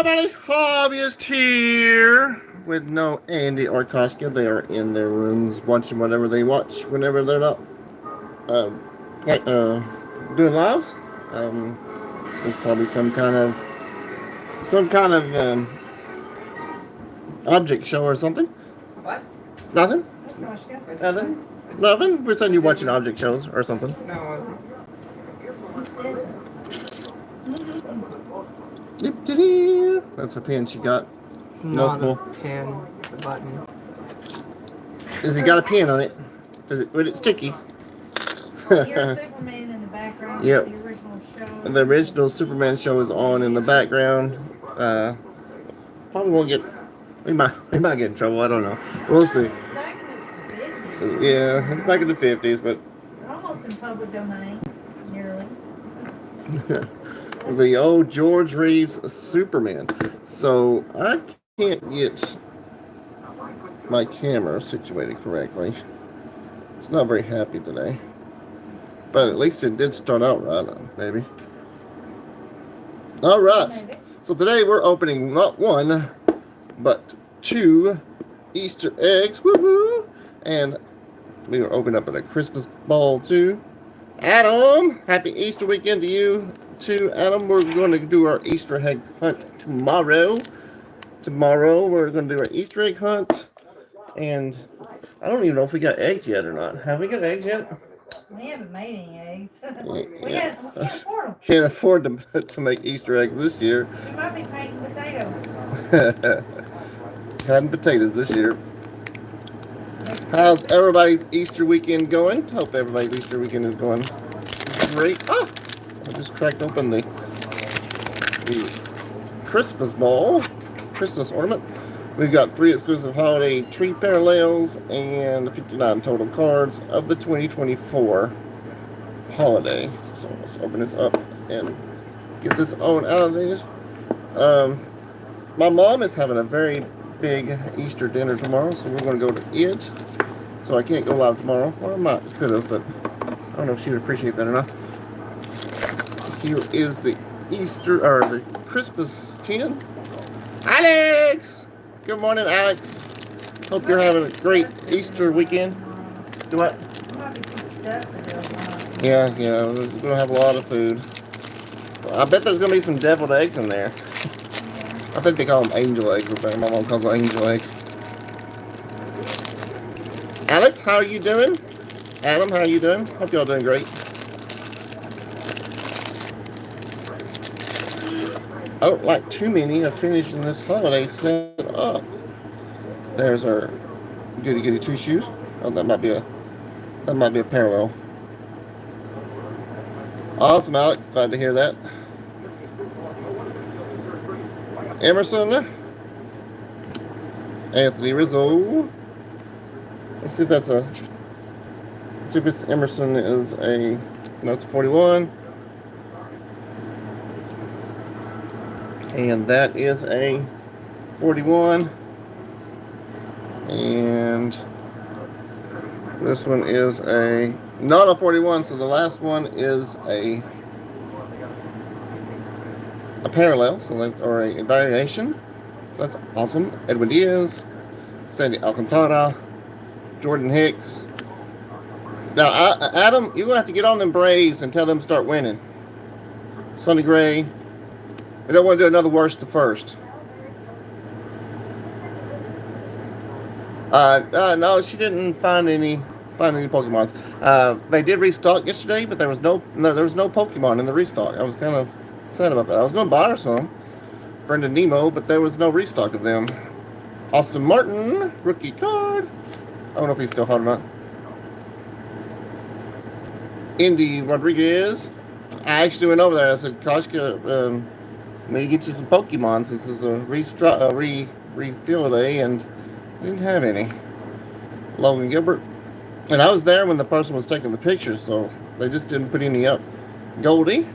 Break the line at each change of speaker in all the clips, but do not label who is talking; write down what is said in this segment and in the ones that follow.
everybody, Hobbyist here with no Andy or Koshka. They are in their rooms watching whatever they watch whenever they're not uh, like doing lives. It's probably some kind of object show or something.
What?
Nothing.
Koshka?
Nothing. Nothing. We're saying you're watching object shows or something.
No.
That's a pin she got.
It's not
Multiple.
a pin. It's a button.
Has it got a pin on it? Would it sticky?
You're Superman in the background.
Yep.
The original show.
The original Superman show is on in the background. Probably won't get. We might get in trouble. I don't know. We'll see.
Back in the 50s.
Yeah, it's back in the 50s, but
Almost in public domain. Nearly.
the old George Reeves Superman. So I can't get my camera situated correctly. It's not very happy today. But at least it did start out right, maybe. All right.
Maybe.
So today we're opening not one, but two Easter eggs. Woo-hoo! And we are opening up at a Christmas ball too. Adam, happy Easter weekend to you too, Adam. We're going to do our Easter egg hunt tomorrow. Tomorrow we're going to do our Easter egg hunt. And I don't even know if we got eggs yet or not. Have we got eggs yet?
We haven't made any eggs. we
Yeah.
can't afford them.
Can't afford to make Easter eggs this year.
We might be painting potatoes.
Cotton potatoes this year. How's everybody's Easter weekend going? Hope everybody's Easter weekend is going great. Ah! I just cracked open the Christmas ball, Christmas ornament. We've got 3 exclusive holiday tree parallels and 59 total cards of the 2024 holiday. So let's open this up and get this on out of these. My mom is having a very big Easter dinner tomorrow, so we're going to go to it. So I can't go live tomorrow. Well, I might could have, but I don't know if she would appreciate that or not. Here is the Easter or the Christmas tin. Alex, good morning, Alex. Hope you're having a great Easter weekend. Do what?
Might be some stuff to do.
Yeah, we're gonna have a lot of food. I bet there's gonna be some deviled eggs in there. I think they call them angel eggs. I think my mom calls them angel eggs. Alex, how are you doing? Adam, how are you doing? Hope y'all doing great. I don't like too many of finishing this holiday set up. There's our goody goody 2 shoes. Oh, that might be a parallel. Awesome, Alex. Glad to hear that. Emerson, Anthony Rizzo. Let's see if that's a. Let's see if this Emerson is a. No, it's 41. And that is a 41. And this one is a. Not a 41, so the last one is a parallel, so that's, or a variation. So that's awesome. Edwin Diaz, Sandy Alcantara, Jordan Hicks. Now, Adam, you're going to have to get on them Braves and tell them to start winning. Sonny Gray. We don't want to do another worst to first. No, she didn't find any Pokemons. They did restock yesterday, but there was no Pokemon in the restock. I was kind of sad about that. I was going to buy her some, Brendan Nemo, but there was no restock of them. Austin Martin, rookie card. I don't know if he's still hot or not. Indy Rodriguez. I actually went over there. I said, Koshka, I need to get you some Pokemon since it's a refill day, and I didn't have any. Logan Gilbert. And I was there when the person was taking the pictures, so they just didn't put any up. Goldie.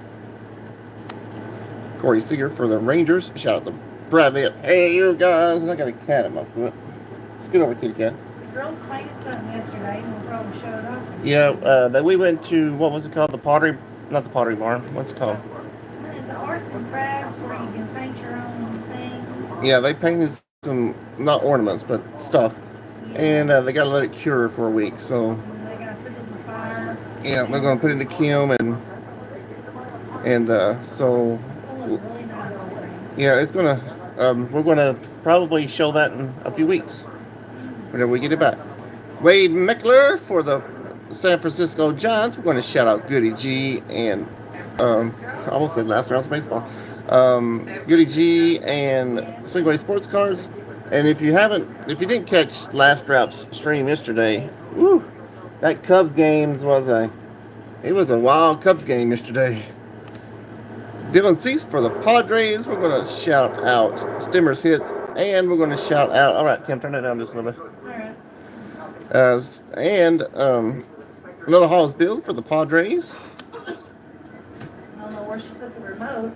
Corey Seager for the Rangers. Shout out to Bradley. Hey, you guys. And I got a cat at my foot. Let's get over, kitty cat.
Girls painted something yesterday and we'll probably show it off.
Yeah, that we went to, what was it called? Not the Pottery Barn. What's it called?
It's arts and crafts where you can paint your own thing.
Yeah, they painted some, not ornaments, but stuff. And they got to let it cure for a week. So,
And they got put in the fire.
yeah, they're going to put it in the kiln. And so,
It looked really nice, I think.
yeah, it's going to, we're going to probably show that in a few weeks whenever we get it back. Wade Meckler for the San Francisco Giants. We're going to shout out Goody G and I almost said last round's baseball. Goody G and Swingway Sports Cards. And if you didn't catch last Rap's stream yesterday, woo, that Cubs games was a wild Cubs game yesterday. Dylan Cease for the Padres. We're going to shout out Stimmer's Hits, and we're going to shout out. All right, Kim, turn that down just a little bit.
All right.
And another Hall's build for the Padres.
I don't know where she put the remote.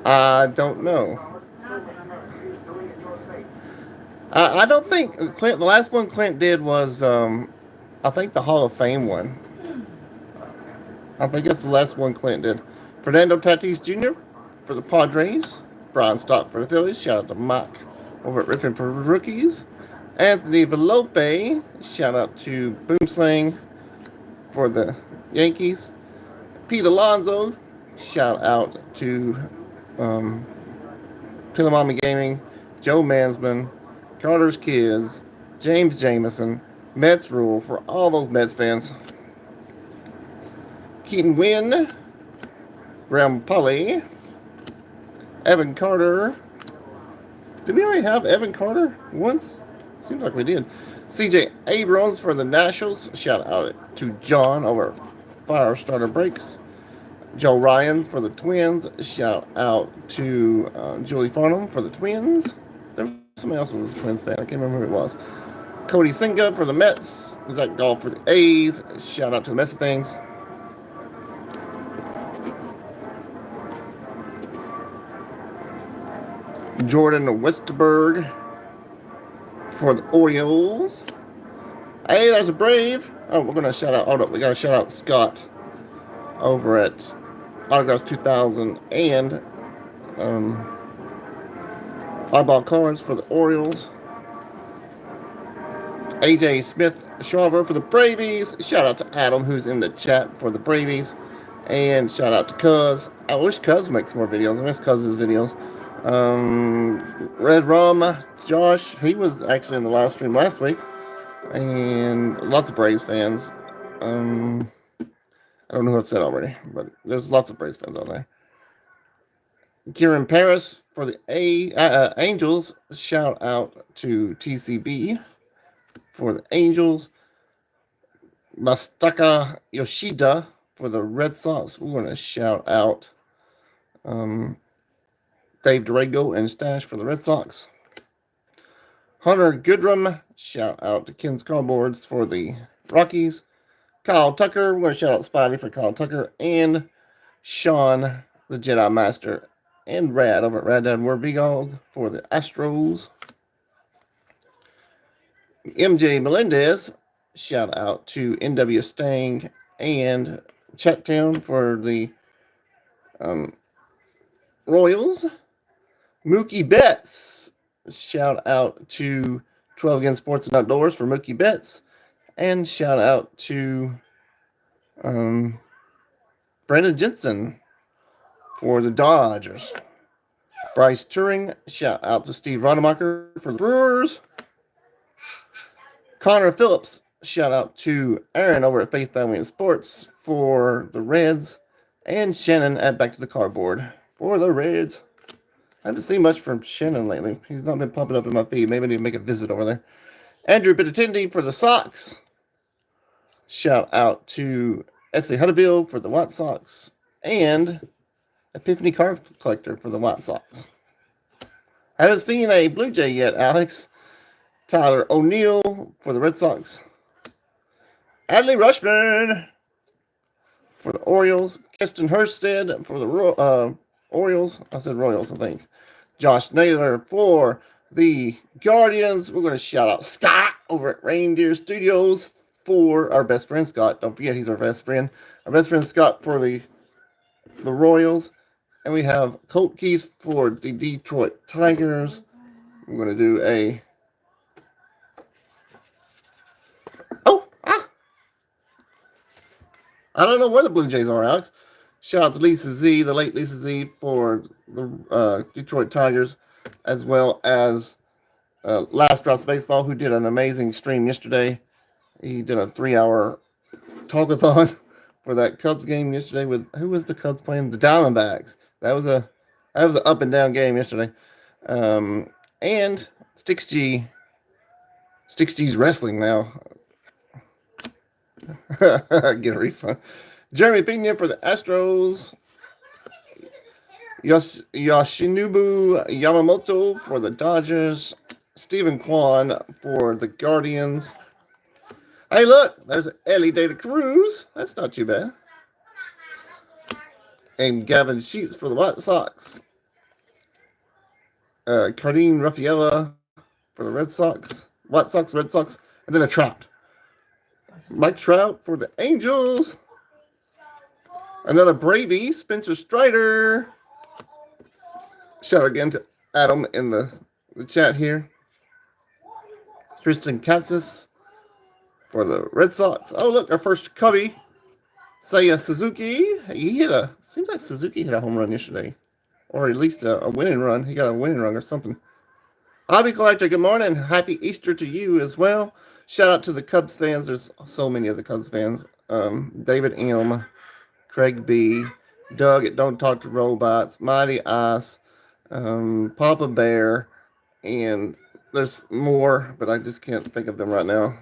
I don't know. I don't think Clint. The last one Clint did was, I think the Hall of Fame one. I think it's the last one Clint did. Fernando Tatis Jr. for the Padres. Brian Stock for the Phillies. Shout out to Mike over at Ripping for Rookies. Anthony Velope. Shout out to Boomslang for the Yankees. Pete Alonso. Shout out to Pillamami Gaming. Joe Mansman. Carter's Kids. James Jameson. Mets Rule for all those Mets fans. Keaton Wynn. Graham Polly. Evan Carter. Did we already have Evan Carter once? Seems like we did. CJ Abrams for the Nationals. Shout out to John over Firestarter Breaks. Joe Ryan for the Twins. Shout out to Julie Farnham for the Twins. There was somebody else who was a Twins fan. I can't remember who it was. Cody Singa for the Mets. Zach Goff for the A's. Shout out to the Mets of Things. Jordan Westerberg for the Orioles. Hey, there's a Brave. Oh, we're going to shout out. Hold up. We got to shout out Scott over at Autographs 2000 and Oddball Cards for the Orioles. AJ Smith Shriver for the Bravies. Shout out to Adam, who's in the chat for the Bravies. And shout out to Cuz. I wish Cuz makes more videos. I miss Cuz's videos. Red Rum, Josh, he was actually in the live stream last week, and lots of Braves fans. I don't know who I've said already, but there's lots of Braves fans out there. Kieran Paris for the Angels. Shout out to TCB for the Angels. Masataka Yoshida for the Red Sox. We're going to shout out Dave Durango and Stash for the Red Sox. Hunter Goodrum. Shout out to Ken's Cardboards for the Rockies. Kyle Tucker. We're going to shout out Spidey for Kyle Tucker. And Sean, the Jedi Master. And Rad over at Rad Dad Werbegog for the Astros. MJ Melendez. Shout out to NW Stang and Chattown for the Royals. Mookie Betts. Shout out to 12 Again Sports and Outdoors for Mookie Betts. And shout out to Brandon Jensen for the Dodgers. Bryce Turing. Shout out to Steve Rodemacher for the Brewers. Connor Phillips. Shout out to Aaron over at Faith Family and Sports for the Reds. And Shannon at Back to the Cardboard for the Reds. I haven't seen much from Shannon lately. He's not been popping up in my feed. Maybe I need to make a visit over there. Andrew Benatendi for the Sox. Shout out to S.A. Hutterville for the White Sox. And Epiphany Card Collector for the White Sox. I haven't seen a Blue Jay yet, Alex. Tyler O'Neill for the Red Sox. Adley Rushburn for the Orioles. Keston Hurstead for the Orioles. I said Royals, I think. Josh Naylor for the Guardians. We're going to shout out Scott over at Reindeer Studios for our best friend, Scott. Don't forget, he's our best friend. Our best friend, Scott, for the Royals. And we have Colt Keith for the Detroit Tigers. We're going to do a... Oh! Ah! I don't know where the Blue Jays are, Alex. Shout out to Lisa Z, the late Lisa Z, for the Detroit Tigers, as well as Last Drops Baseball, who did an amazing stream yesterday. He did a 3-hour talkathon for that Cubs game yesterday with, who was the Cubs playing? The Diamondbacks. That was an up and down game yesterday. And Sticks G's wrestling now. Get a refund. Jeremy Pena for the Astros. Yoshinobu Yamamoto for the Dodgers. Stephen Kwan for the Guardians. Hey, look, there's Ellie De La Cruz. That's not too bad. And Gavin Sheets for the White Sox. Cardine Raffaella for the Red Sox. White Sox, Red Sox. And then a Trout. Mike Trout for the Angels. Another Bravey, Spencer Strider. Shout out again to Adam in the chat here. Tristan Cassis for the Red Sox. Oh, look, our first Cubby, Seiya Suzuki. Seems like Suzuki hit a home run yesterday. Or at least a winning run. He got a winning run or something. Hobby Collector, good morning. Happy Easter to you as well. Shout out to the Cubs fans. There's so many of the Cubs fans. David M., Craig B., Doug at Don't Talk to Robots, Mighty Ice, Papa Bear, and there's more, but I just can't think of them right now.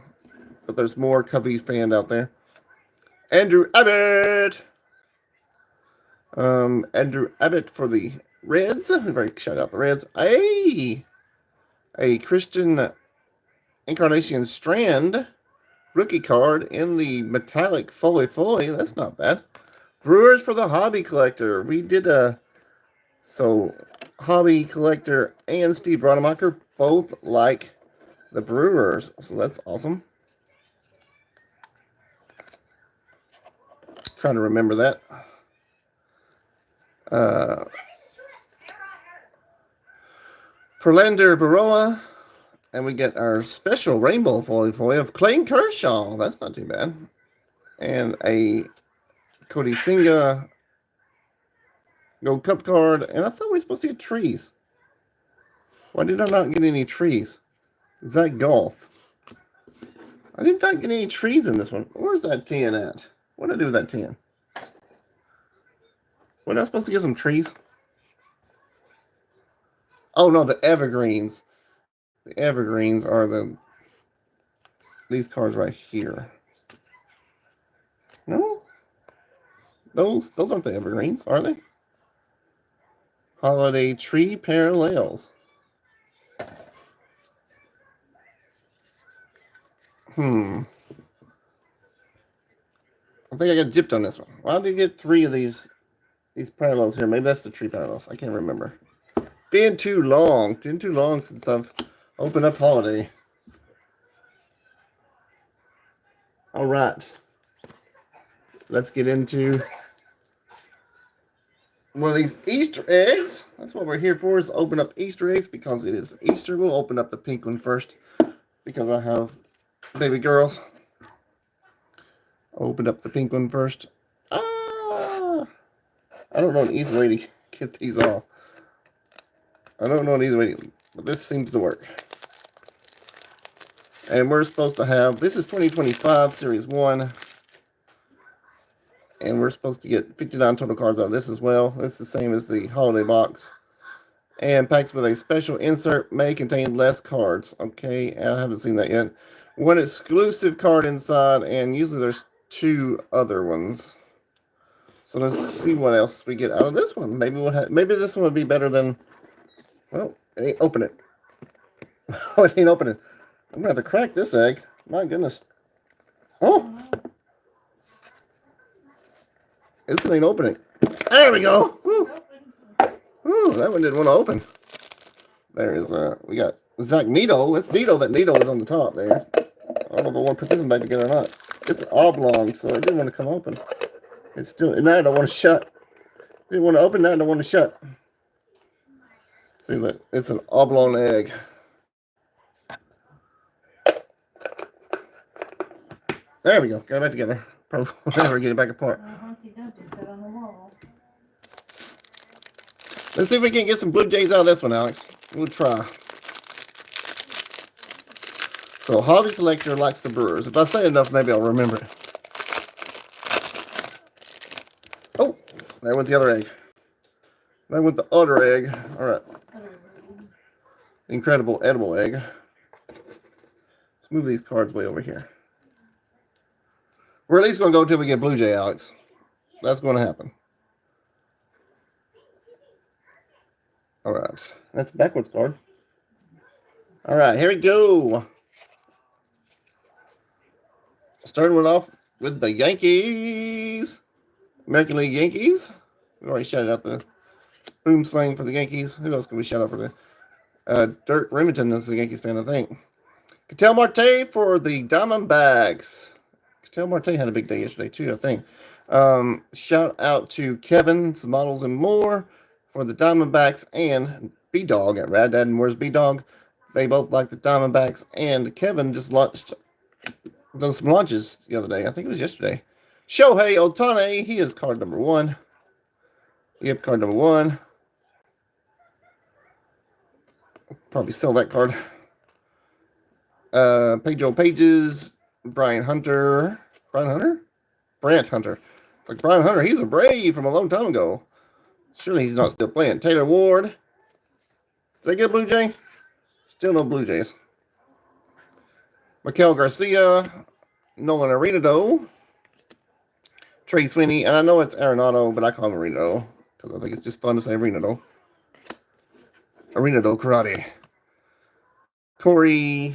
But there's more Cubbies fans out there. Andrew Abbott. Andrew Abbott for the Reds. Very shout out the Reds. A Christian Incarnation Strand rookie card in the metallic Foley. That's not bad. Brewers for the Hobby Collector. We did Hobby Collector and Steve Rademacher both like the Brewers. So that's awesome. Trying to remember that. Perlander Baroa. And we get our special rainbow Foley of Clayton Kershaw. That's not too bad. And a Cody Singa Gold Cup card. And I thought we were supposed to get trees. Why did I not get any trees? Zach Golf. I did not get any trees in this one. Where's that 10 at? What did I do with that 10? Wasn't I supposed to get some trees? Oh, no, the evergreens. The evergreens are these cards right here. No? Those aren't the evergreens, are they? Holiday Tree Parallels. I think I got gypped on this one. Why did I get 3 of these parallels here? Maybe that's the tree parallels. I can't remember. Been too long since I've opened up Holiday. All right. Let's get into one of these Easter eggs. That's what we're here for, is open up Easter eggs because it is Easter. We'll open up the pink one first because I have baby girls. Open up the pink one first. I don't know an easy way to get these off. I don't know an easy way, but this seems to work. And we're supposed to have, this is 2025 Series 1. And we're supposed to get 59 total cards out of this as well. This is the same as the holiday box. And packs with a special insert may contain less cards. Okay, I haven't seen that yet. One exclusive card inside, and usually there's 2 other ones. So let's see what else we get out of this one. Maybe this one would be better than. Well, it ain't open it. Oh, it ain't opening. I'm gonna have to crack this egg. My goodness. Oh, this one ain't opening. There we go. Woo. Ooh, that one didn't want to open. There is we got Zach Nito. It's Nito. That Nito is on the top there. I don't know if I want to put this one back together or not. It's oblong, so it didn't want to come open. It's still, now I don't want to shut. Didn't want to open, now I don't want to shut. See, look, it's an oblong egg. There we go. Got it back together. Probably never get it back apart.
Humpty Dumpty sat on the wall.
Let's see if we can get some Blue Jays out of this one, Alex. We'll try. So, hobby collector likes the Brewers. If I say enough, maybe I'll remember it. Oh, there went the other egg. There went the other egg. All right. Incredible edible egg. Let's move these cards way over here. We're at least going to go until we get Blue Jay, Alex. That's going to happen. All right. That's a backwards card. All right, here we go. Starting it off with the Yankees. American League Yankees. We already shouted out the boom slang for the Yankees. Who else can we shout out for the Dirk Remington is a Yankees fan, I think. Ketel Marte for the Diamondbacks. Ketel Marte had a big day yesterday, too, I think. Shout out to Kevin, some models and more for the Diamondbacks, and B-Dog at Rad Dad and Where's B-Dog. They both like the Diamondbacks, and Kevin just done some launches the other day. I think it was yesterday. Shohei Ohtani, he is card number 1. Yep, card number 1. Probably sell that card. Pedro Pages, Brant Hunter. It's like Brant Hunter, he's a Brave from a long time ago. Surely he's not still playing. Taylor Ward. Did I get a Blue Jay? Still no Blue Jays. Miguel Garcia, Nolan Arenado, Trey Sweeney, and I know it's Arenado, but I call him Arenado because I think it's just fun to say Arenado. Arenado Karate. Corey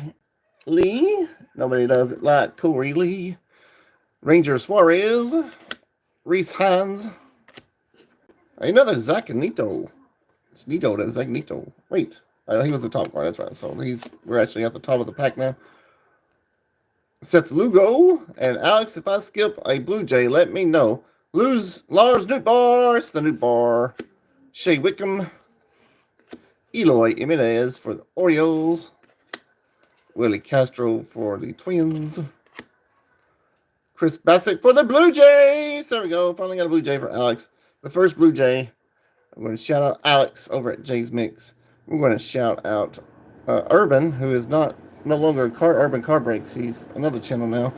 Lee. Nobody does it like Corey Lee. Ranger Suarez. Reese Hines. Another Zach Nito. It's Nito to Zach Nito. Wait. He was the top card. That's right. So we're actually at the top of the pack now. Seth Lugo. And Alex, if I skip a Blue Jay, let me know. Lars Nootbaar. It's the Nootbaar. Shea Wickham. Eloy Jimenez for the Orioles. Willie Castro for the Twins. Chris Bassett for the Blue Jays. There we go. Finally got a Blue Jay for Alex. The first Blue Jay. I'm going to shout out Alex over at Jay's Mix. We're going to shout out Urban, who is no longer Urban Car Breaks. He's another channel now.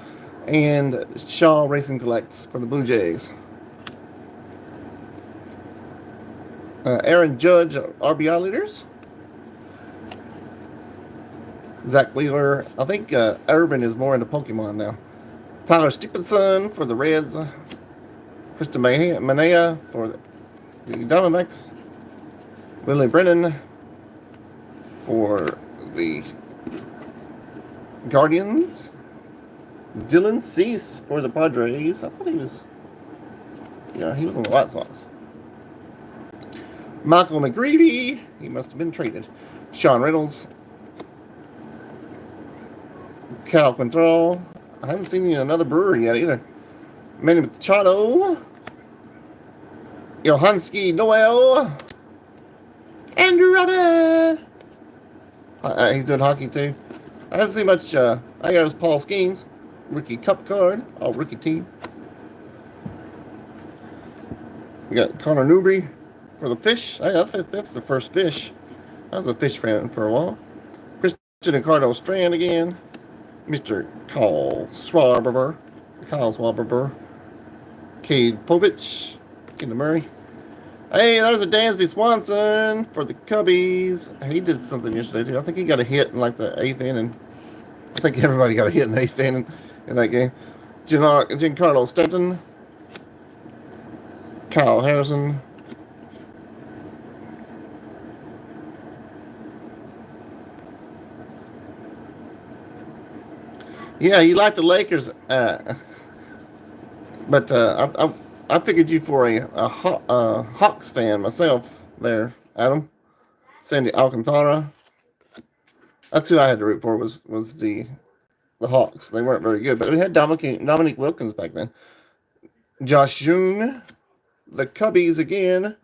And Shaw Racing Collects for the Blue Jays. Aaron Judge, RBI leaders. Zach Wheeler. I think Urban is more into Pokemon now. Tyler Stephenson for the Reds. Krista Manea for the Diamondbacks. Willie Brennan for the Guardians. Dylan Cease for the Padres. I thought he was... Yeah, he was on the White Sox. Michael McGreevy. He must have been traded. Sean Reynolds. Cal Quintrell. I haven't seen another Brewer yet either. Manny Machado. Johanski Noel. Andrew Rabbit. He's doing hockey too. I haven't seen much. I got his Paul Skeens. Rookie Cup card. All rookie team. We got Connor Newbury for the Fish. That's the first Fish. I was a Fish fan for a while. Christian Ricardo Strand again. Mr. Kyle Schwarber. Cade Povich. Kendall Murray. Hey, there's a Dansby Swanson for the Cubbies. He did something yesterday, too. I think he got a hit in like the 8th inning. I think everybody got a hit in the 8th inning in that game. Giancarlo Stanton. Kyle Harrison. Yeah, you like the Lakers, but I figured you for a Hawks fan myself there, Adam. Sandy Alcantara. That's who I had to root for was the Hawks. They weren't very good, but we had Dominique Wilkins back then. Josh June. The Cubbies again.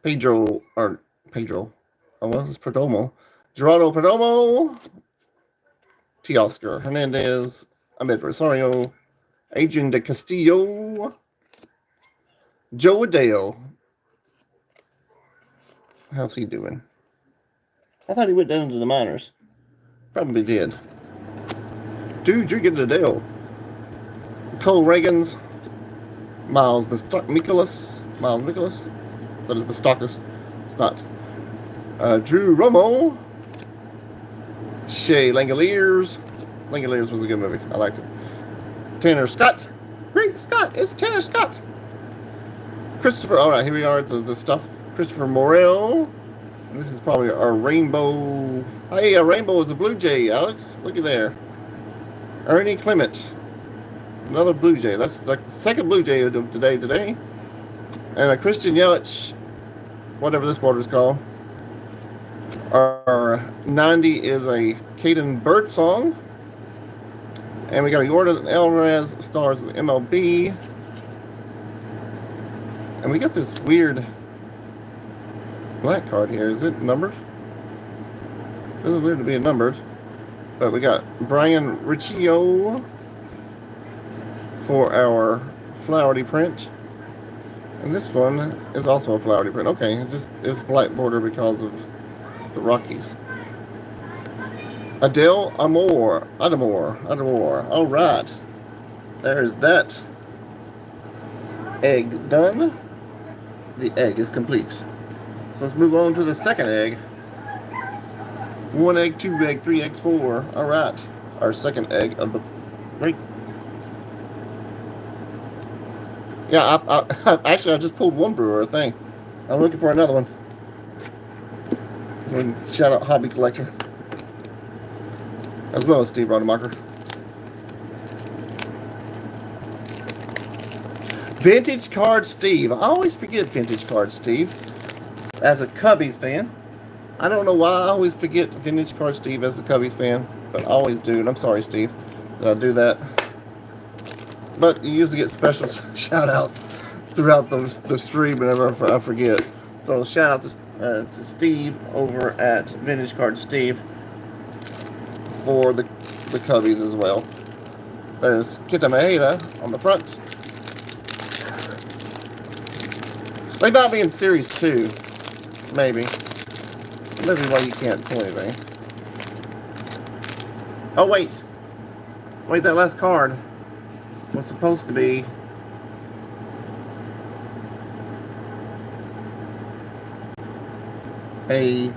Pedro. Oh, well, it's Perdomo. Gerardo Perdomo. Teoscar Hernandez, Ahmed Rosario, Adrian de Castillo, Joe Adele. How's he doing? I thought he went down to the minors. Probably did. Dude, you're getting Adele. Cole Reagans, Miles Mikolas. That is Moustakas. It's not. Drew Romo. Shea Langoliers. Langoliers was a good movie. I liked it. Tanner Scott. Great Scott. It's Tanner Scott. Christopher. All right, here we are at the stuff. Christopher Morel. And this is probably our rainbow. Hey, our rainbow is a Blue Jay, Alex. Looky there. Ernie Clement. Another Blue Jay. That's like the second Blue Jay of today. And a Christian Yelich. Whatever this border is called. Our 90 is a Caden Birdsong. And we got a Jordan Alvarez stars of the MLB. And we got this weird black card here. Is it numbered? It doesn't appear to be numbered. But we got Brian Riccio for our Flowery print. And this one is also a Flowery print. Okay, it's black border because of the Rockies. Adele Amore. All right. There's that egg done. The egg is complete. So let's move on to the second egg. 1 egg, 2 egg, 3 eggs, 4. All right. Our second egg of the break. Yeah, actually, I just pulled one brewer thing. I'm looking for another one. Shout out Hobby Collector. As well as Steve Rodemacher. Vintage Card Steve. I always forget Vintage Card Steve. As a Cubbies fan. I don't know why I always forget Vintage Card Steve as a Cubbies fan. But I always do. And I'm sorry, Steve, that I do that. But you usually get special shout outs throughout the stream whenever I forget. So shout out to Steve over at Vintage Card Steve for the Cubbies as well. There's Kita Maeda on the front. They might be in Series 2. Maybe. Maybe why you can't pull anything. Oh, wait. Wait, that last card was supposed to be a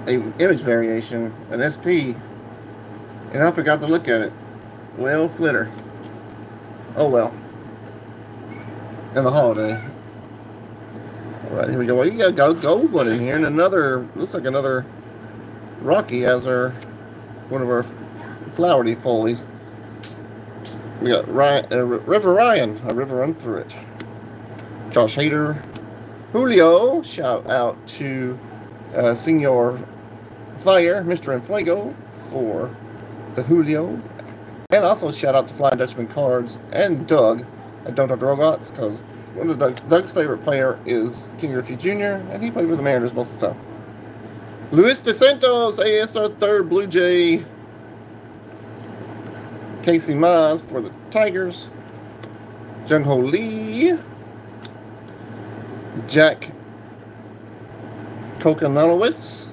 image variation, an SP, and I forgot to look at it. Well, flitter. Oh well. In the holiday. All right, here we go. Well, you got a gold one in here, and another looks like another Rocky as one of our Flowery folies. We got River Ryan. A river run through it. Josh Hader. Julio. Shout out to Senor Fire, Mr. Enfuego, for the Julio. And also shout out to Flying Dutchman Cards and Doug at Don't Talk to Robots, because one of Doug's favorite player is King Griffey Jr., and he played for the Mariners most of the time. Luis De Santos, AS our third Blue Jay. Casey Mize for the Tigers. Jung Ho Lee. Jack Kokonalowitz.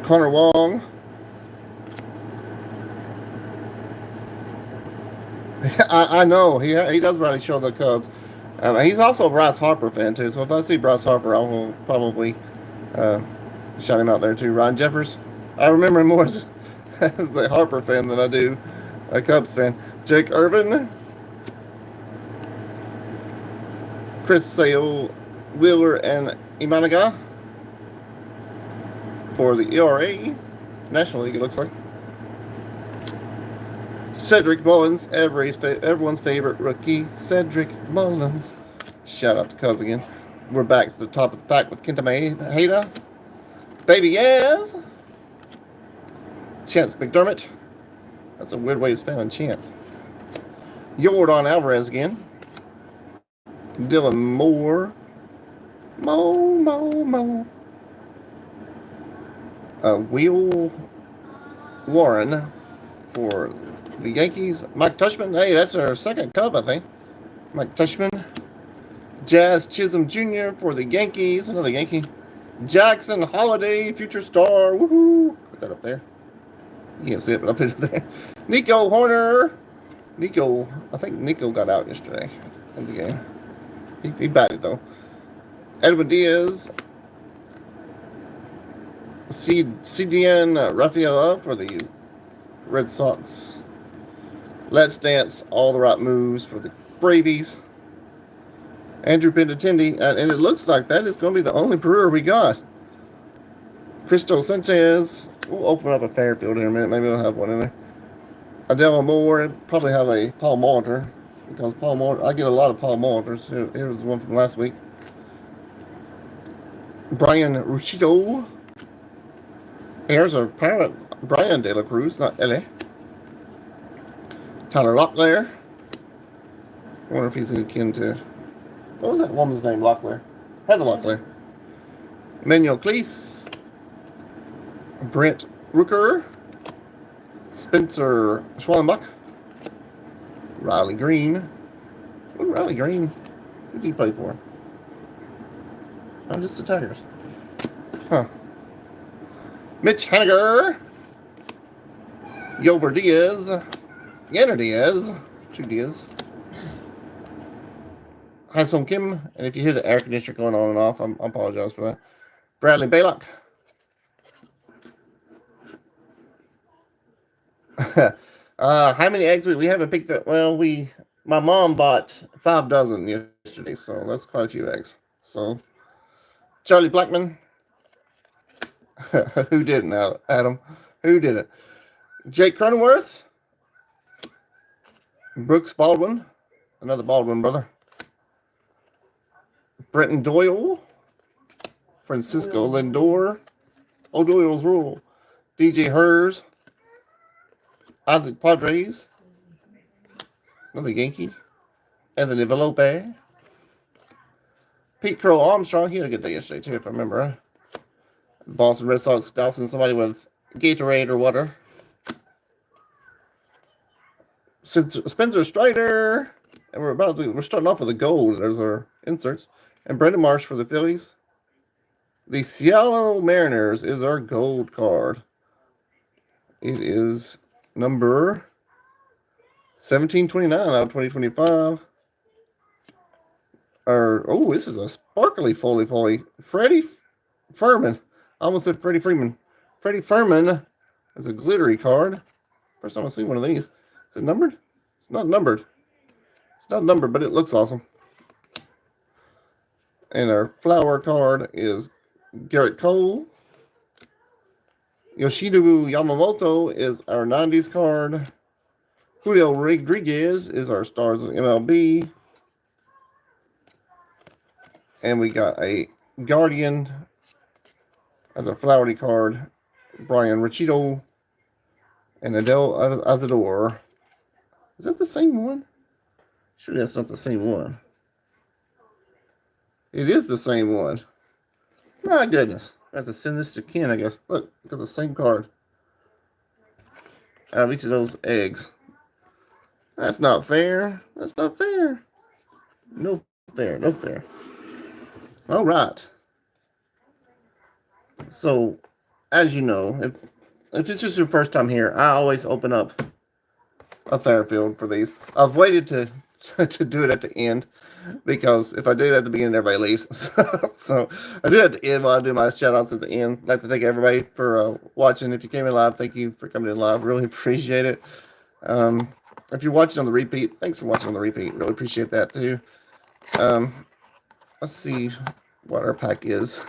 Connor Wong. I know he does really show the Cubs. He's also a Bryce Harper fan too, so if I see Bryce Harper, I will probably shout him out there too. Ryan Jeffers. I remember him more as a Harper fan than I do a Cubs fan. Jake Irvin. Chris Sale, Wheeler, and Imanaga for the ERA National League, it looks like. Cedric Mullins, everyone's favorite rookie, Cedric Mullins. Shout out to Cubs again. We're back to the top of the pack with Kenta Maeda, Baby Yaz, Chance McDermott. That's a weird way of spelling Chance. Jordan Alvarez again. Dylan Moore. Mo. Will Warren for the Yankees. Mike Tushman. Hey, that's our second Cub, I think. Mike Tushman. Jazz Chisholm Jr. for the Yankees. Another Yankee. Jackson Holiday, future star. Woohoo! Put that up there. You can't see it, but I'll put it there. Nico Horner. I think Nico got out yesterday in the game. He batted, though. Edwin Diaz. CDN Rafaela for the Red Sox. Let's Dance, all the right moves for the Bravies. Andrew Benintendi, and it looks like that is going to be the only brewer we got. Cristo Sanchez. We'll open up a Fairfield in a minute. Maybe we'll have one in there. Adele Moore, and probably have a Paul Molitor, because Paul Molitor, I get a lot of Paul Molitors. Here was one from last week. Brian Ruchito. Here's a parrot, Brian De La Cruz, not Ellie. Tyler Locklear. I wonder if he's akin to, what was that woman's name? Locklear. Heather Locklear. Emmanuel Cleese. Brent Rooker. Spencer Schwallenbach. Riley Green. Who Riley Green? Who did he play for? Oh, just the Tigers. Huh. Mitch Haniger. Gilbert Diaz. Yanner Diaz. 2 Diaz. Ha-Seong Kim. And if you hear the air conditioner going on and off, I apologize for that. Bradley Baylock. How many eggs we haven't picked up? Well, my mom bought 5 dozen yesterday, so that's quite a few eggs. So Charlie Blackman. Who didn't now, Adam? Who did it? Jake Cronenworth. Brooks Baldwin. Another Baldwin brother. Brenton Doyle. Francisco Lindor. O'Doyle's Rule. DJ Hers. Isaac Padres. Another Yankee. Anthony Velope. Pete Crow Armstrong. He had a good day yesterday, too, if I remember right. Boston Red Sox dousing somebody with Gatorade or water. Spencer Strider. And we're starting off with a gold. There's our inserts. And Brendan Marsh for the Phillies. The Seattle Mariners is our gold card. It is number 1729 out of 2025. This is a sparkly foley. Freddie Furman. I almost said Freddie Freeman. Freddie Furman is a glittery card. First time I've seen one of these. Is it numbered? It's not numbered. It's not numbered, but it looks awesome. And our flower card is Garrett Cole. Yoshida Yamamoto is our 90s card. Julio Rodriguez is our Stars of MLB. And we got a Guardian as a flowery card. Brian Richito and Adele Azador. Is that the same one? Surely that's not the same one. It is the same one. My goodness. I have to send this to Ken, I guess. Look, got the same card. Out of each of those eggs. That's not fair. That's not fair. No fair. No fair. All right. So, as you know, if this is your first time here, I always open up a Fairfield for these. I've waited to do it at the end, because if I do it at the beginning, everybody leaves. So I do it at the end while I do my shout outs at the end. I'd like to thank everybody for watching. If you came in live, thank you for coming in live. Really appreciate it. If you're watching on the repeat, thanks for watching on the repeat. Really appreciate that too. Let's see what our pack is.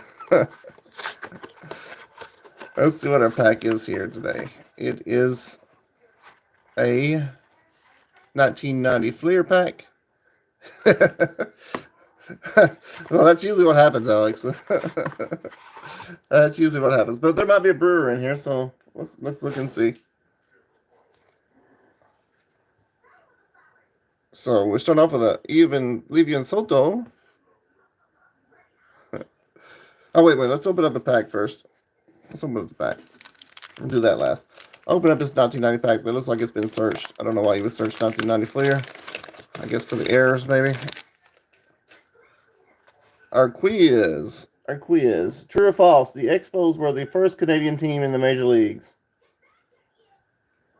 Let's see what our pack is here today. It is a 1990 Fleer pack. Well, that's usually what happens, Alex. That's usually what happens. But there might be a brewer in here, so let's look and see. So we're starting off with a Livian Soto. Oh, wait. Let's open up the pack first. Let's open up the pack. We'll do that last. Open up this 1990 pack. That looks like it's been searched. I don't know why you would search 1990 Fleer. I guess for the errors, maybe. Our quiz. True or false? The Expos were the first Canadian team in the major leagues.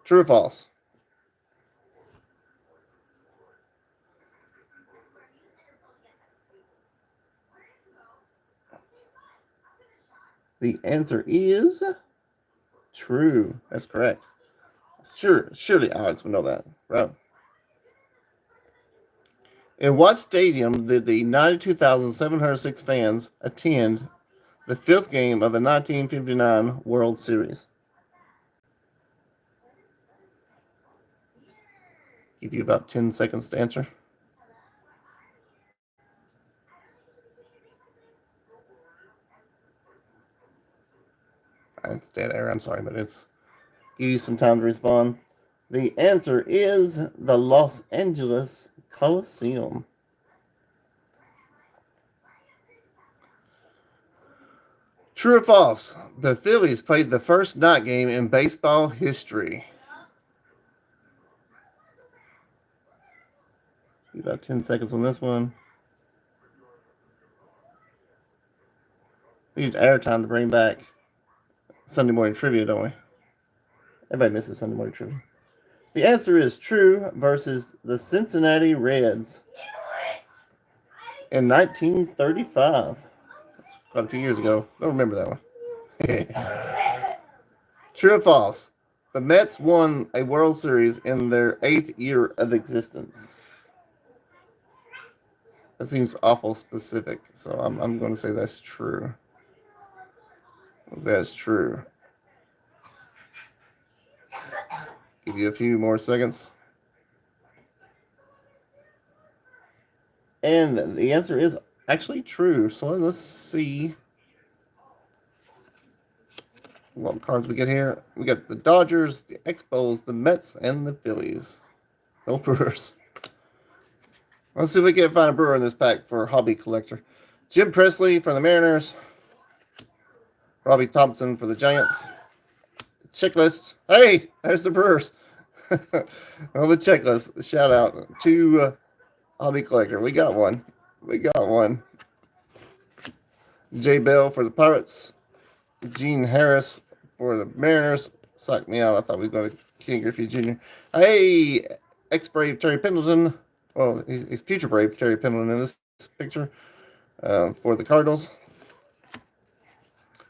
True or false? The answer is true. That's correct. Surely Alex would know that, right? In what stadium did the 92,706 fans attend the fifth game of the 1959 World Series? Give you about 10 seconds to answer. It's dead air. I'm sorry, but it's give you some time to respond. The answer is the Los Angeles Coliseum. True or false? The Phillies played the first night game in baseball history. About 10 seconds on this one. We use airtime to bring back Sunday morning trivia, don't we? Everybody misses Sunday morning trivia. The answer is true versus the Cincinnati Reds in 1935. That's quite a few years ago. Don't remember that one. True or false? The Mets won a World Series in their 8th year of existence. That seems awful specific, so I'm going to say that's true. That's true. Give you a few more seconds. And the answer is actually true. So let's see what cards we get here. We got the Dodgers, the Expos, the Mets, and the Phillies. No Brewers. Let's see if we can find a Brewer in this pack for a hobby collector. Jim Presley for the Mariners. Robbie Thompson for the Giants. Checklist. Hey, there's the Brewers. On the checklist. Shout out to hobby collector. We got one. Jay Bell for the Pirates. Gene Harris for the Mariners. Sucked me out. I thought we were going to King Griffey Jr. Hey, ex-Brave Terry Pendleton. Well, he's future Brave Terry Pendleton in this picture for the Cardinals.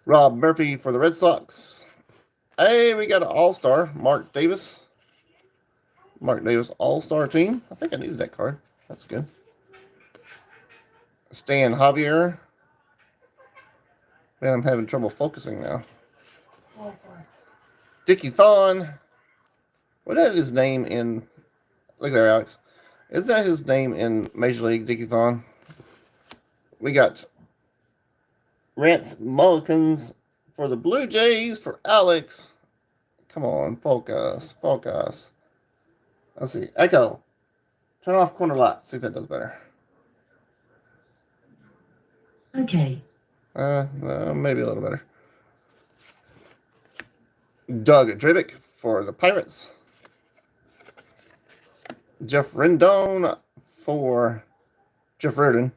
Rob Murphy for the Red Sox. Hey, we got an all-star, Mark Davis. Mark Davis all-star team. I think I needed that card. That's good. Stan Javier. Man, I'm having trouble focusing now. Dickie Thon. What is his name in... Look there, Alex. Isn't that his name in Major League, Dickie Thon? We got Rance Mullikins for the Blue Jays for Alex. Come on, focus. Let's see. Echo. Turn off corner light. See if that does better.
Okay.
Maybe a little better. Doug Drabick for the Pirates. Jeff Rendon for Jeff Reardon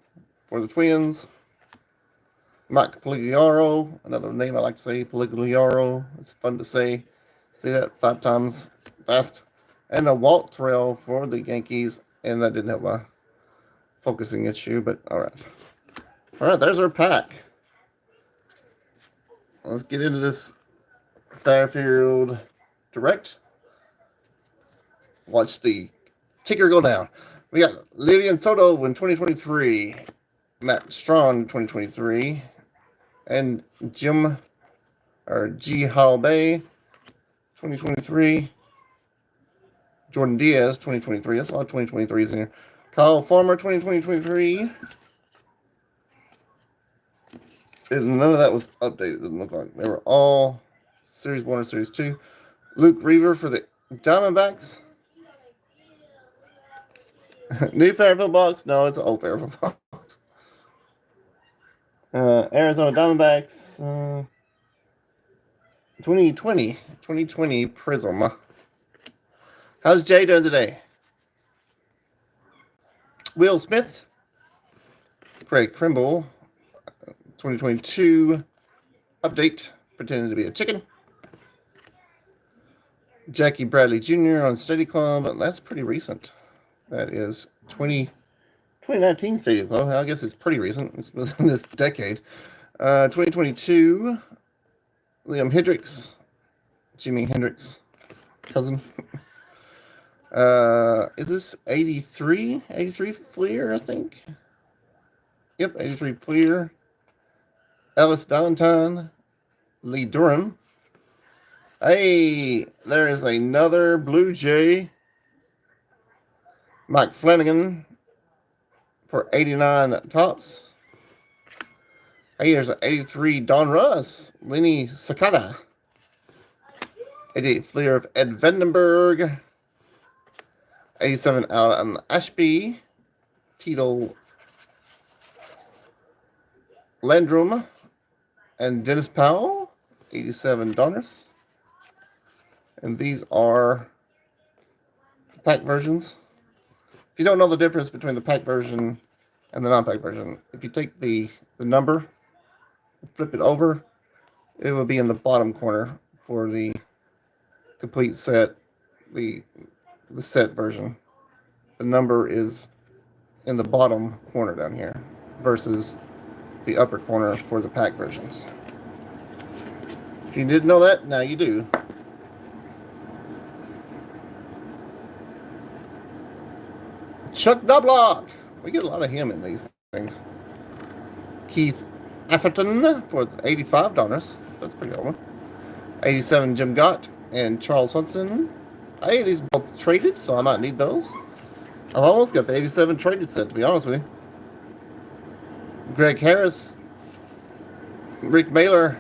for the Twins. Mike Pagliaro, another name I like to say, Pagliaro. It's fun to say. Say that 5 times fast. And a Walt Terrell for the Yankees. And that didn't have my focusing issue, but all right. All right, there's our pack. Let's get into this Fairfield Direct. Watch the ticker go down. We got Livian Soto in 2023. Matt Strawn in 2023. And Jim, or G. Hall Bay, 2023. Jordan Diaz, 2023. That's a lot of 2023s in here. Kyle Farmer, 2023. And none of that was updated, it didn't look like. They were all Series 1 or Series 2. Luke Reaver for the Diamondbacks. New Fairfield box? No, it's an old Fairfield box. Arizona Diamondbacks. 2020 Prism. How's Jay doing today? Will Smith. Craig Krimble. 2022 update. Pretending to be a chicken. Jackie Bradley Jr. on Steady Club. That's pretty recent. That is 2019 Stadium Club. I guess it's pretty recent. It's within this decade. 2022 Liam Hendricks. Jimi Hendrix. Cousin. Is this 83? 83 Fleer, I think. Yep, 83 Fleer. Ellis Valentine. Lee Durham. Hey, there is another Blue Jay. Mike Flanagan for 89 tops. Hey, there's an 83 Don Russ. Lenny Sakata. 88 Fleer of Ed Vandenberg. 87 out on Ashby. Tito Landrum. And Dennis Powell. 87 Donruss. And these are the pack versions. If you don't know the difference between the pack version and the non-pack version, if you take the number, flip it over, it will be in the bottom corner for the complete set, the set version. The number is in the bottom corner down here versus the upper corner for the pack versions. If you didn't know that, now you do. Chuck Knobloch. We get a lot of him in these things. Keith Atherton for 85 Donruss. That's pretty old one. 87 Jim Gott and Charles Hudson. Hey, these both traded, so I might need those. I've almost got the 87 traded set, to be honest with you. Greg Harris. Rick Mailer.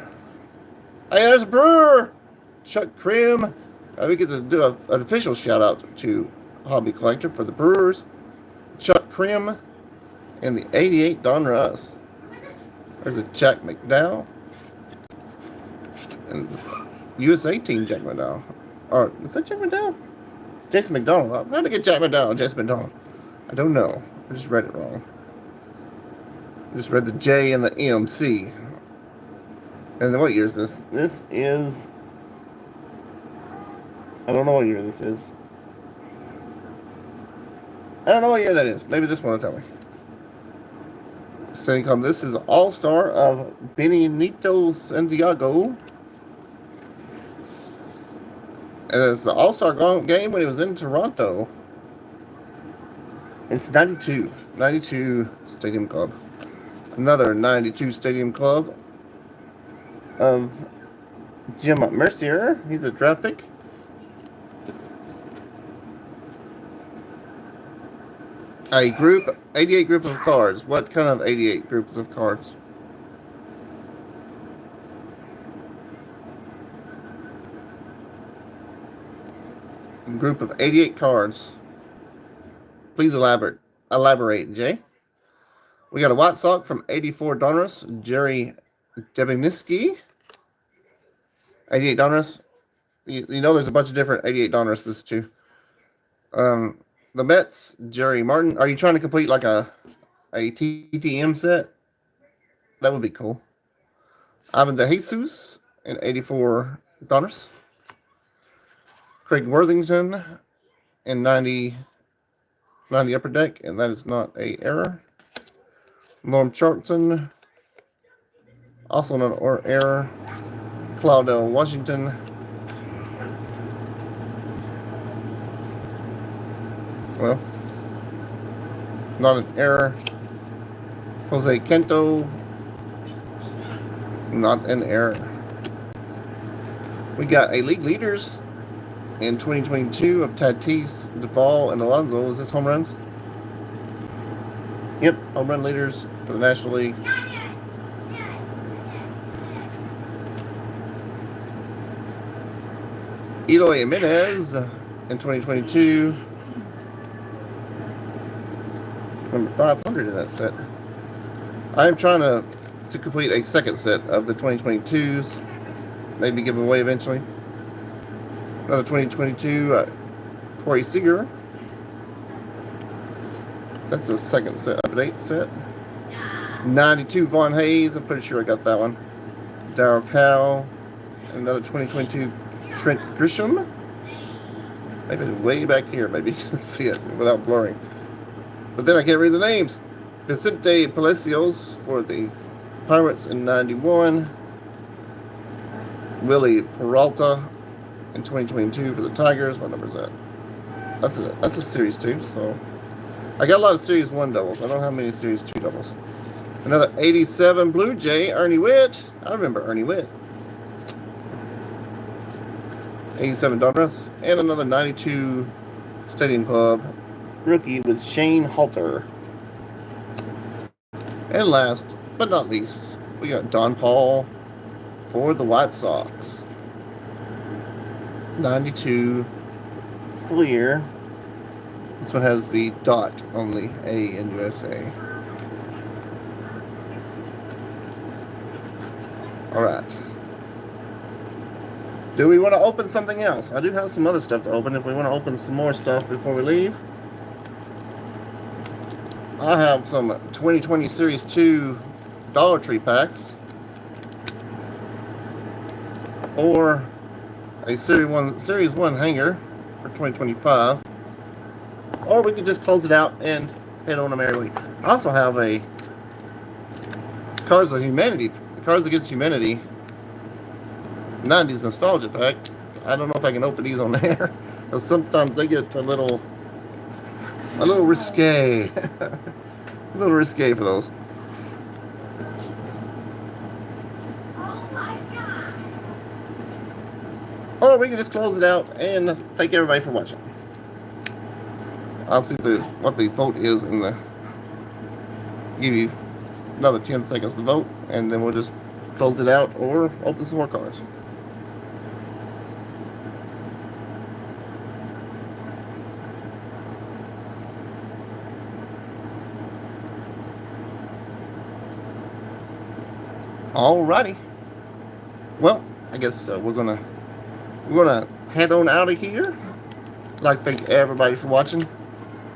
Hey, there's a Brewer. Chuck Krim. We get to do an official shout out to Hobby Collector for the Brewers. Chuck Krim and the 88 Don Russ. There's a Jack McDowell. And USA team Jack McDowell. Or, is that Jack McDowell? Jason McDonald. How did I get Jack McDowell and Jason McDonald? I don't know. I just read it wrong. I just read the J and the MC. And then what year is this? This is... I don't know what year this is. I don't know what year that is. Maybe this one will tell me. This is All-Star of Benito Santiago. And it's the All-Star game when he was in Toronto. It's 92. 92 Stadium Club. Another 92 Stadium Club of Jim Mercier. He's a draft pick. A group, 88 group of cards. What kind of 88 groups of cards? A group of 88 cards. Please elaborate, Jay. We got a White Sox from 84 Donruss, Jerry Debinski. 88 Donruss. You know there's a bunch of different 88 Donrusses too. The Mets, Jerry Martin. Are you trying to complete like a TTM set? That would be cool. Ivan De Jesus and 84 Donruss. Craig Worthington and 90 Upper Deck, and that is not a error. Norm Charlton, also not an error. Claudel Washington. Well, not an error. Jose Quinto, not an error. We got a league leaders in 2022 of Tatis, Duvall, and Alonso. Is this home runs? Yep, home run leaders for the National League. Eloy Jimenez in 2022. Number 500 in that set. I am trying to to complete a second set of the 2022s. Maybe give away eventually. Another 2022 Corey Seager. That's the second set, update set. 92 Von Hayes. I'm pretty sure I got that one. Darryl Cowell. Another 2022 Trent Grisham. Maybe way back here. Maybe you can see it without blurring. But then I can't read the names. Vicente Palacios for the Pirates in 91. Willie Peralta in 2022 for the Tigers. What number is that? That's a Series 2. So I got a lot of Series 1 doubles. I don't have many Series 2 doubles. Another 87 Blue Jay, Ernie Witt. I remember Ernie Witt. 87 Donruss. And another 92 Stadium Club rookie with Shane Halter. And last but not least, we got Don Paul for the White Sox. 92 Fleer. This one has the dot on the A in USA. Alright. Do we want to open something else? I do have some other stuff to open if we want to open some more stuff before we leave. I have some 2020 Series 2 Dollar Tree packs. Or a Series 1 hanger for 2025. Or we could just close it out and head on a merry week. I also have a Cards Against Humanity 90s nostalgia pack. I don't know if I can open these on there, because sometimes they get a little risque. A little risque for those. Or we can just close it out and thank everybody for watching. I'll see what the vote is in the. Give you another 10 seconds to vote, and then we'll just close it out or open some more cards. Alrighty. Well, I guess we're gonna head on out of here. I'd like to thank everybody for watching.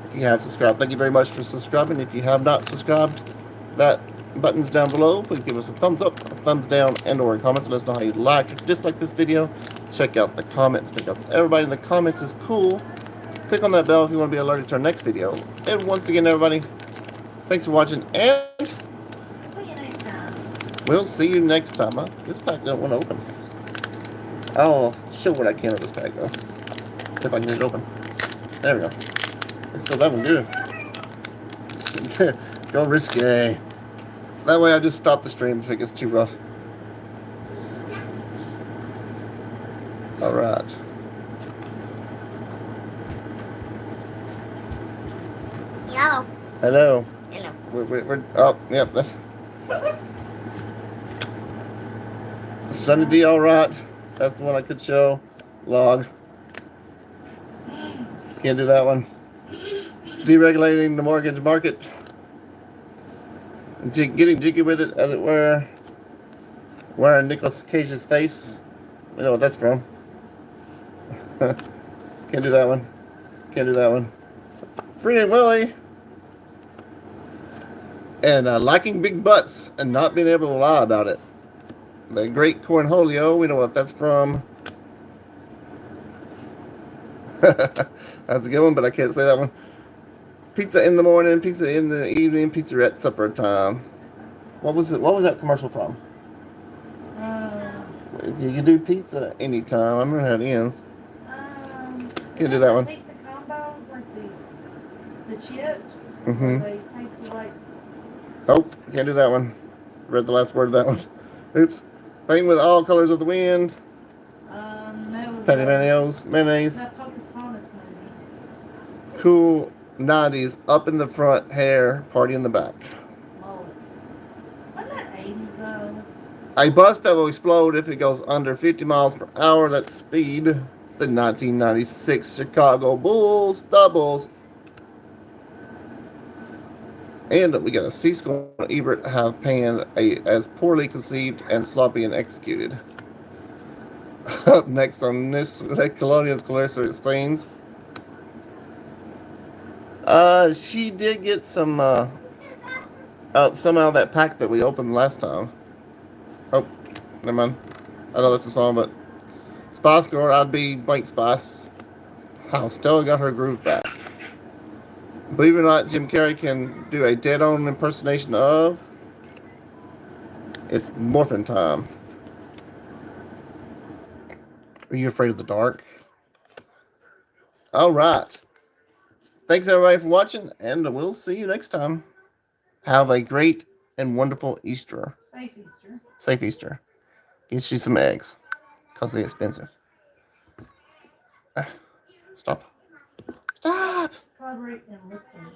If you have subscribed, thank you very much for subscribing. If you have not subscribed, that button's down below. Please give us a thumbs up, a thumbs down, and or a comment. Let us know how you like or dislike this video. Check out the comments because everybody in the comments is cool. Click on that bell if you want to be alerted to our next video. And once again, everybody, thanks for watching, and
See you next time.
we'll see you next time. This pack don't want to open. I'll show what I can of this pack though. If I can get it open. There we go. It's still that one good. Go risque. That way I just stop the stream if it gets too rough. Alright.
Hello.
Hello.
Hello.
We're oh, yep. That's Sunny D, alright. That's the one I could show. Log. Can't do that one. Deregulating the mortgage market. Getting jiggy with it, as it were. Wearing Nicolas Cage's face. We know what that's from. Can't do that one. Can't do that one. Free and Willy. And liking big butts and not being able to lie about it. The Great Cornholio. We know what that's from. That's a good one, but I can't say that one. Pizza in the morning, pizza in the evening, pizza at supper time. What was it? What was that commercial from? You can do pizza anytime. I remember how it ends. Can't do that one.
Pizza combos, like the chips.
Mhm.
They taste like.
Oh, can't do that one. Read the last word of that one. Oops. Painting with all colors of the wind.
That was.
Patty mayonnaise.
That Pocahontas movie.
Cool 90s. Up in the front, hair, party in the back.
Mullet. Wasn't that 80s though?
A bus that will explode if it goes under 50 miles per hour. That's speed. The 1996 Chicago Bulls doubles. And we got a C-score on Ebert have panned as poorly conceived and sloppy and executed. Up next on this, Colonia's Clarissa explains. She did get some out of that pack that we opened last time. Oh, never mind. I know that's a song, but Spice Girl, I'd be Blank Spice. How Stella got her groove back. Believe it or not, Jim Carrey can do a dead-on impersonation of. It's Morphin' Time. Are you afraid of the dark? All right. Thanks everybody for watching, and we'll see you next time. Have a great and wonderful Easter.
Safe Easter.
Safe Easter. Get you some eggs, because they're expensive. Stop. Stop!
God, and listen.